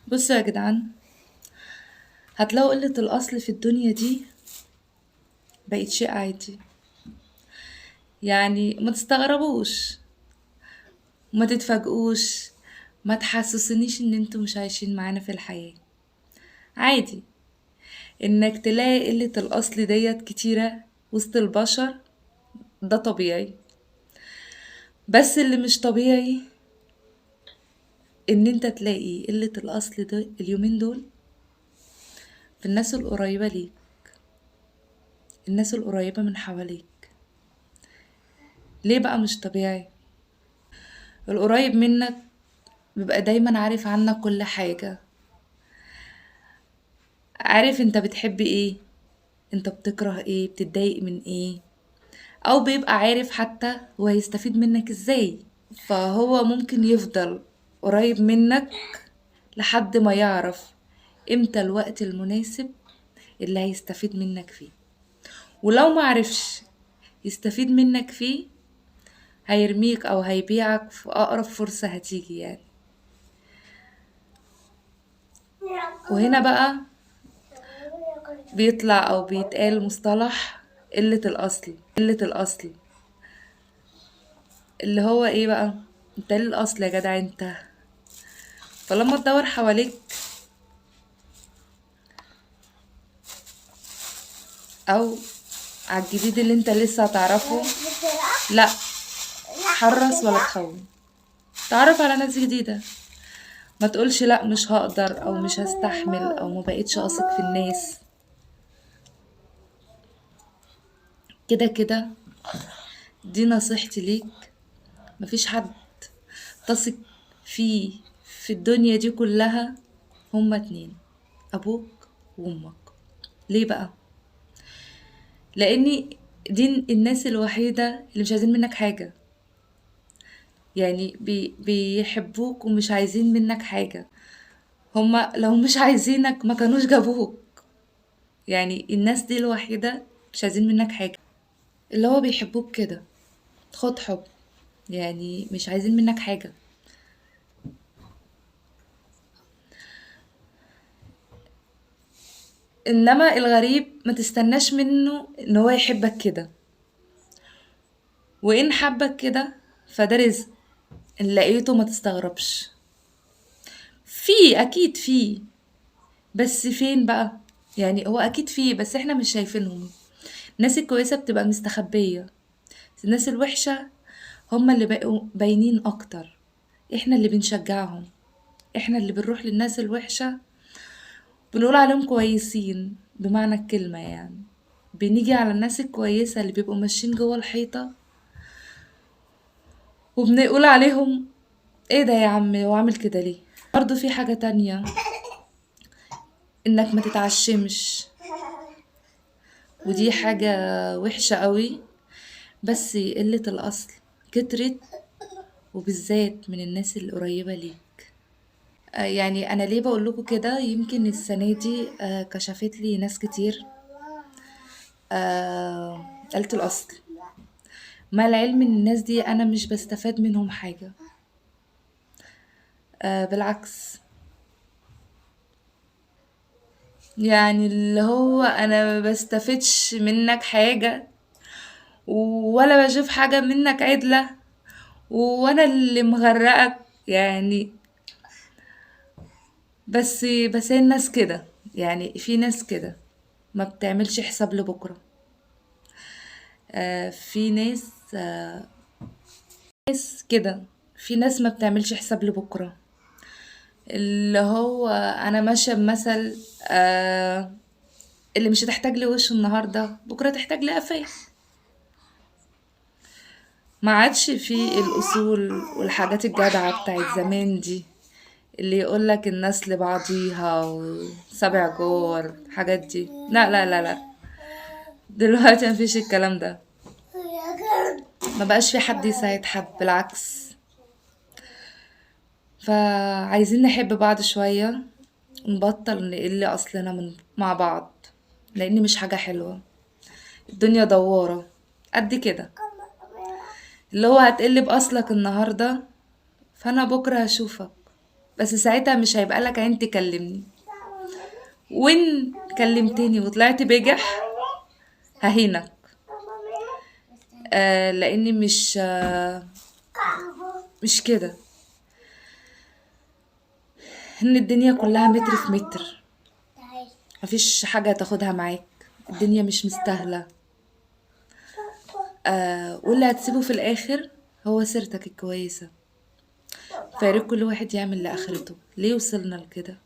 بصوا يا جدعان، هتلاقوا قلة الأصل في الدنيا دي بقت شيء عادي. يعني ما تستغربوش، ما تتفاجئوش، ما تحسسنيش ان انتوا مش عايشين معانا في الحياة. عادي انك تلاقي قلة الأصل ديت كتيرة وسط البشر، ده طبيعي. بس اللي مش طبيعي ان انت تلاقي قلة الأصل ده اليومين دول في الناس القريبة ليك، الناس القريبة من حواليك. ليه بقى مش طبيعي؟ القريب منك بيبقى دايما عارف عنك كل حاجة، عارف انت بتحب ايه، انت بتكره ايه، بتتضايق من ايه، او بيبقى عارف حتى هو هيستفيد منك ازاي. فهو ممكن يفضل قريب منك لحد ما يعرف امتى الوقت المناسب اللي هيستفيد منك فيه. ولو ما عرفش يستفيد منك فيه، هيرميك او هيبيعك في اقرب فرصة هتيجي يعني. وهنا بقى بيطلع او بيتقال مصطلح قلة الاصل اللي هو ايه بقى؟ انت ليه الاصل يا جدع انت؟ فلما تدور حواليك او على الجديد اللي انت لسه هتعرفه، لا، حرص ولا تخون، تعرف على ناس جديدة. ما تقولش لا مش هقدر او مش هستحمل او ما بقيتش اثق في الناس. كده كده دي نصيحتي ليك، مفيش حد تثق فيه في الدنيا دي كلها، هما اتنين: ابوك وامك. ليه بقى؟ لاني دي الناس الوحيدة اللي مش عايزين منك حاجة. يعني بيحبوك ومش عايزين منك حاجة. هما لو مش عايزينك ما كانوش جابوك. يعني الناس دي الوحيدة مش عايزين منك حاجة، اللي هو بيحبوك كده خد حب، يعني مش عايزين منك حاجة. انما الغريب ما تستناش منه ان هو يحبك كده، وان حبك كده فده رزق. ان لقيته ما تستغربش، في اكيد في، بس فين بقى؟ يعني هو اكيد في بس احنا مش شايفينهم. الناس الكويسة بتبقى مستخبية، الناس الوحشة هما اللي بقوا باينين اكتر. احنا اللي بنشجعهم، احنا اللي بنروح للناس الوحشة بنقول عليهم كويسين بمعنى الكلمة يعني. بنيجي على الناس الكويسة اللي بيبقوا ماشيين جوه الحيطة وبنقول عليهم ايه ده يا عم هو عامل كده ليه. برضو في حاجة تانية، انك ما تتعشمش، ودي حاجة وحشة قوي. بس قلة الأصل كترت، وبالذات من الناس القريبة ليك. يعني أنا ليه بقول لكم كده؟ يمكن السنة دي كشفت لي ناس كتير قلة الأصل. مع العلم إن الناس دي أنا مش بستفاد منهم حاجة، بالعكس. يعني اللي هو أنا ما بستفدش منك حاجة، ولا بشوف حاجة منك عدلة، وانا اللي مغرقك يعني. بس هي الناس كده، يعني في ناس كده ما بتعملش حساب لبكرة. في ناس ناس كده، في ناس ما بتعملش حساب لبكرة. اللي هو انا ماشية بمثل، اللي مش هتحتاج لي وش النهاردة بكرة تحتاج لي قفايا. ما عادش في الأصول والحاجات الجدعة بتاعت زمان دي، اللي يقولك الناس لبعضيها وسبع جور الحاجات دي. لا لا لا لا، دلوقتي مفيش الكلام ده. ما بقاش في حد يساعد حد، بالعكس. فعايزين نحب بعض شوية، نبطل نقل أصلنا مع بعض، لأن مش حاجة حلوة. الدنيا دوارة قد كده، اللي هو هتقل بأصلك النهاردة فأنا بكرة هشوفك بس ساعتها مش هيبقى لك عين تكلمني. وان كلمتني وطلعت بجح ههينك. لاني مش كده. ان الدنيا كلها متر في متر، مفيش حاجة تاخدها معاك، الدنيا مش مستاهلة. واللي هتسيبه في الاخر هو سيرتك الكويسة. فياريت كل واحد يعمل لآخرته. ليه وصلنا لكده؟